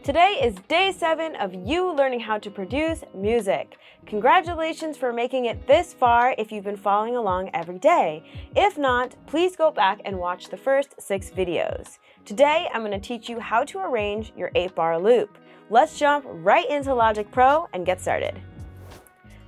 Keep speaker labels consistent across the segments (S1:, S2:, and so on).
S1: Today is day 7 of you learning how to produce music. Congratulations for making it this far if you've been following along every day. If not, please go back and watch the first 6 videos. Today, I'm going to teach you how to arrange your 8-bar loop. Let's jump right into Logic Pro and get started.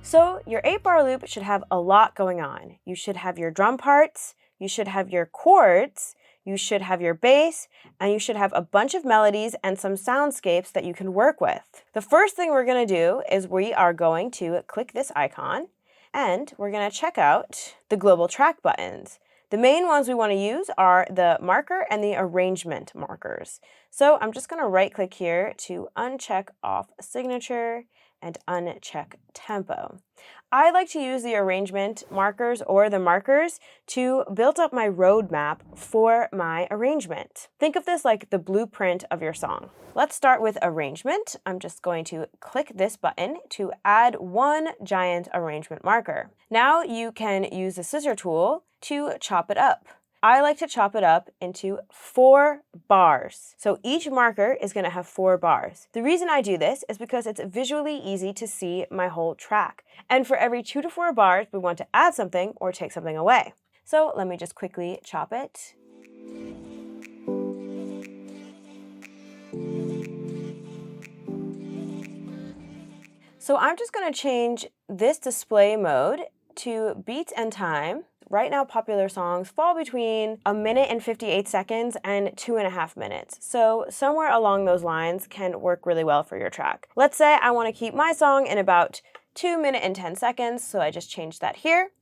S1: So your 8-bar loop should have a lot going on. You should have your drum parts, you should have your chords, you should have your bass, and you should have a bunch of melodies and some soundscapes that you can work with. The first thing we're going to do is we are going to click this icon, and we're going to check out the global track buttons. The main ones we want to use are the marker and the arrangement markers. So I'm just going to right-click here to uncheck off signature and uncheck tempo. I like to use the arrangement markers or the markers to build up my roadmap for my arrangement. Think of this like the blueprint of your song. Let's start with arrangement. I'm just going to click this button to add one giant arrangement marker. Now you can use the scissor tool to chop it up. I like to chop it up into 4 bars. So each marker is going to have 4 bars. The reason I do this is because it's visually easy to see my whole track. And for every 2 to 4 bars, we want to add something or take something away. So let me just quickly chop it. So I'm just going to change this display mode to beats and time. Right now, popular songs fall between 1 minute and 58 seconds and 2.5 minutes. So somewhere along those lines can work really well for your track. Let's say I want to keep my song in about 2 minutes and 10 seconds. So I just changed that here.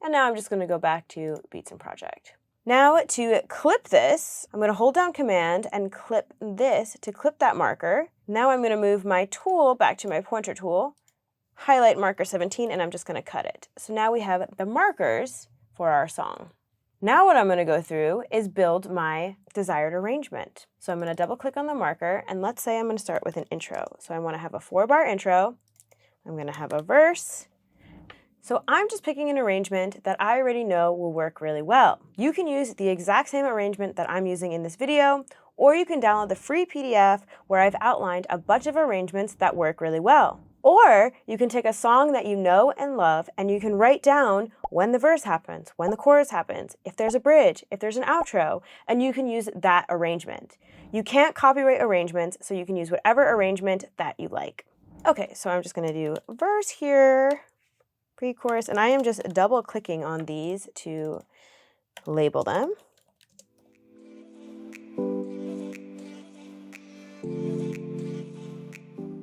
S1: And now I'm just going to go back to Beats and Project. Now to clip this, I'm going to hold down Command and clip this to clip that marker. Now I'm going to move my tool back to my pointer tool, highlight marker 17, and I'm just going to cut it. So now we have the markers for our song. Now what I'm going to go through is build my desired arrangement. So I'm going to double click on the marker, and let's say I'm going to start with an intro. So I want to have a 4-bar intro. I'm going to have a verse. So I'm just picking an arrangement that I already know will work really well. You can use the exact same arrangement that I'm using in this video, or you can download the free PDF where I've outlined a bunch of arrangements that work really well. Or you can take a song that you know and love and you can write down when the verse happens, when the chorus happens, if there's a bridge, if there's an outro, and you can use that arrangement. You can't copyright arrangements, so you can use whatever arrangement that you like. Okay, so I'm just going to do verse here, pre-chorus, and I am just double clicking on these to label them.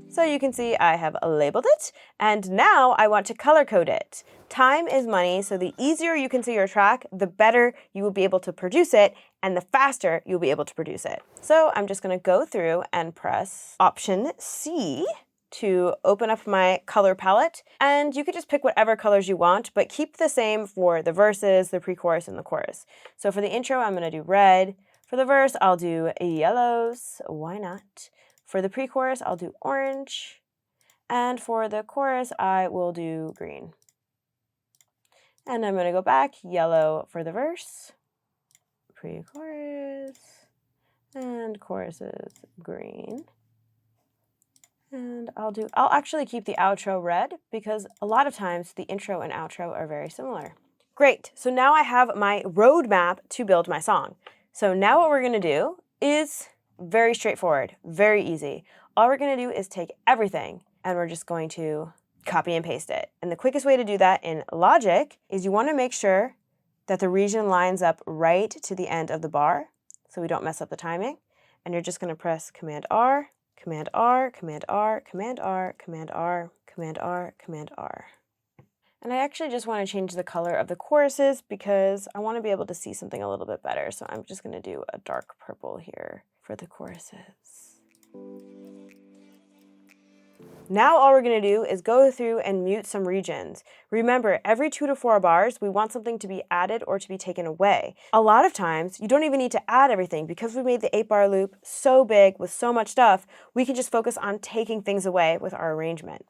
S1: So you can see I have labeled it, and now I want to color code it. Time is money, so the easier you can see your track, the better you will be able to produce it, and the faster you'll be able to produce it. So I'm just going to go through and press Option C to open up my color palette, and you could just pick whatever colors you want, but keep the same for the verses, the pre-chorus, and the chorus. So for the intro, I'm going to do red. For the verse, I'll do yellows. Why not? For the pre-chorus, I'll do orange, and for the chorus, I will do green. And I'm going to go back, yellow for the verse, pre-chorus, and chorus is green. And I'll actually keep the outro red because a lot of times the intro and outro are very similar. Great, so now I have my roadmap to build my song. So now what we're going to do is very straightforward, very easy. All we're going to do is take everything and we're just going to copy and paste it. And the quickest way to do that in Logic is you want to make sure that the region lines up right to the end of the bar so we don't mess up the timing. And you're just going to press Command R, Command R, Command R, Command R, Command R, Command R, Command R. And I actually just want to change the color of the choruses because I want to be able to see something a little bit better. So I'm just going to do a dark purple here for the choruses. Now all we're going to do is go through and mute some regions. Remember, every 2 to 4 bars, we want something to be added or to be taken away. A lot of times, you don't even need to add everything because we made the 8-bar loop so big with so much stuff, we can just focus on taking things away with our arrangement.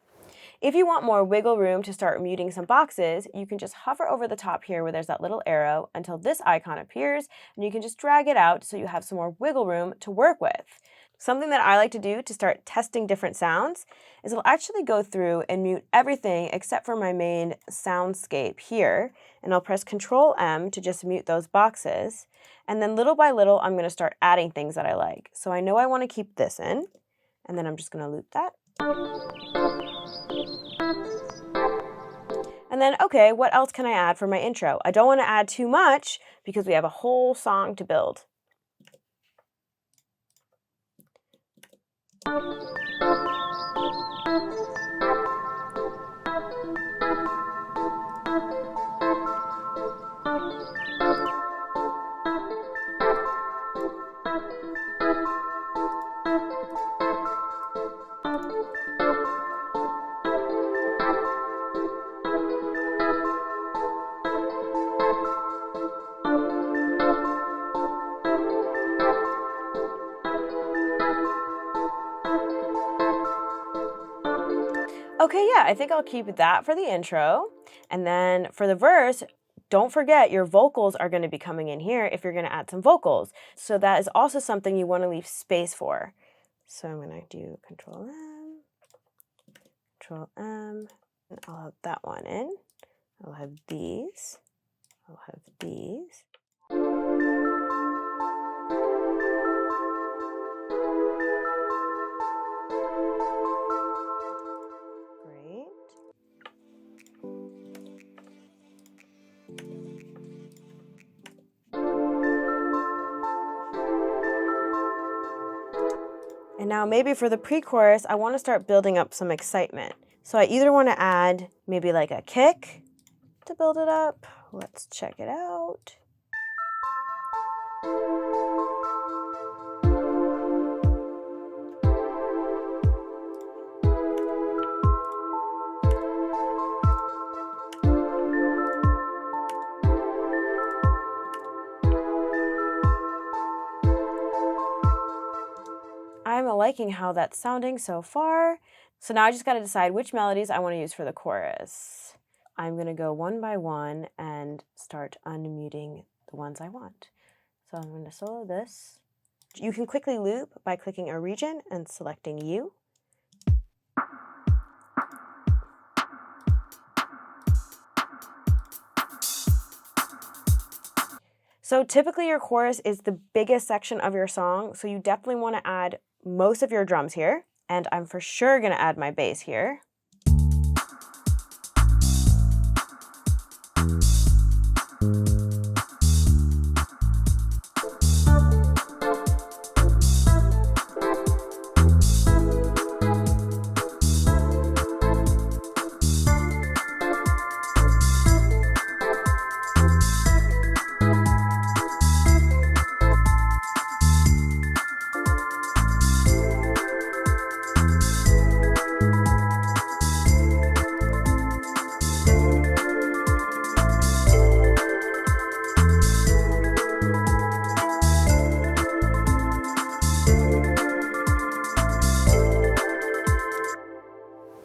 S1: If you want more wiggle room to start muting some boxes, you can just hover over the top here where there's that little arrow until this icon appears, and you can just drag it out so you have some more wiggle room to work with. Something that I like to do to start testing different sounds is I'll actually go through and mute everything except for my main soundscape here, and I'll press Control M to just mute those boxes. And then little by little, I'm going to start adding things that I like. So I know I want to keep this in, and then I'm just going to loop that. And then, okay, what else can I add for my intro? I don't want to add too much because we have a whole song to build. Okay, yeah, I think I'll keep that for the intro. And then for the verse, don't forget your vocals are going to be coming in here if you're going to add some vocals. So that is also something you want to leave space for. So I'm going to do Control M, and I'll have that one in. I'll have these. I'll have these. And now maybe for the pre-chorus, I want to start building up some excitement. So I either want to add maybe like a kick to build it up. Let's check it out. I'm liking how that's sounding so far. So now I just got to decide which melodies I want to use for the chorus. I'm going to go one by one and start unmuting the ones I want. So I'm going to solo this. You can quickly loop by clicking a region and selecting U. So typically your chorus is the biggest section of your song, so you definitely want to add most of your drums here, and I'm for sure going to add my bass here.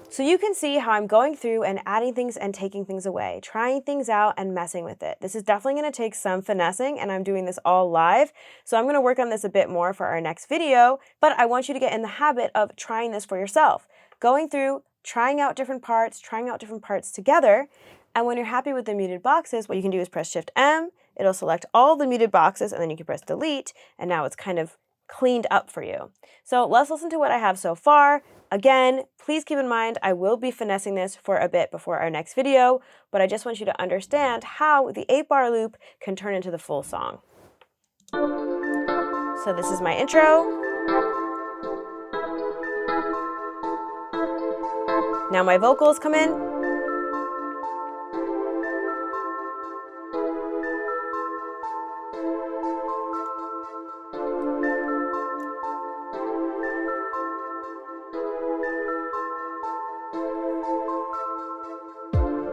S1: So you can see how I'm going through and adding things and taking things away, trying things out and messing with it. This is definitely going to take some finessing, and I'm doing this all live. So I'm going to work on this a bit more for our next video, but I want you to get in the habit of trying this for yourself. Going through, trying out different parts together, and when you're happy with the muted boxes, what you can do is press Shift M, it'll select all the muted boxes, and then you can press Delete, and now it's kind of cleaned up for you. So let's listen to what I have so far. Again, please keep in mind I will be finessing this for a bit before our next video, but I just want you to understand how the 8-bar loop can turn into the full song. So this is my intro. Now my vocals come in.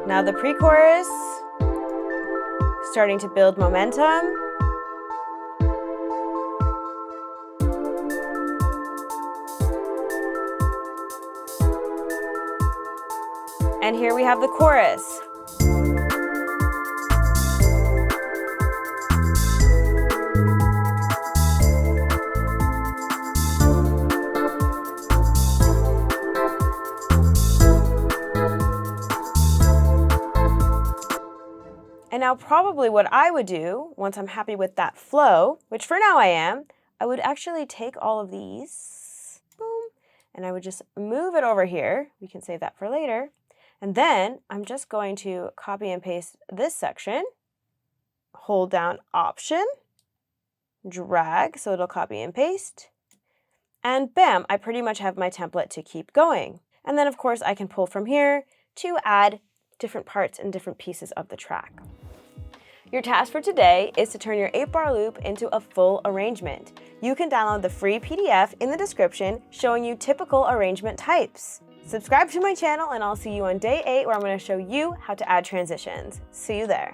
S1: Now the pre-chorus, starting to build momentum. And here we have the chorus. now probably what I would do, once I'm happy with that flow, which for now I am, I would actually take all of these, boom, and I would just move it over here. We can save that for later. And then I'm just going to copy and paste this section, hold down Option, drag, so it'll copy and paste, and bam, I pretty much have my template to keep going. And then of course I can pull from here to add different parts and different pieces of the track. Your task for today is to turn your 8-bar loop into a full arrangement. You can download the free PDF in the description showing you typical arrangement types. Subscribe to my channel and I'll see you on day 8 where I'm going to show you how to add transitions. See you there.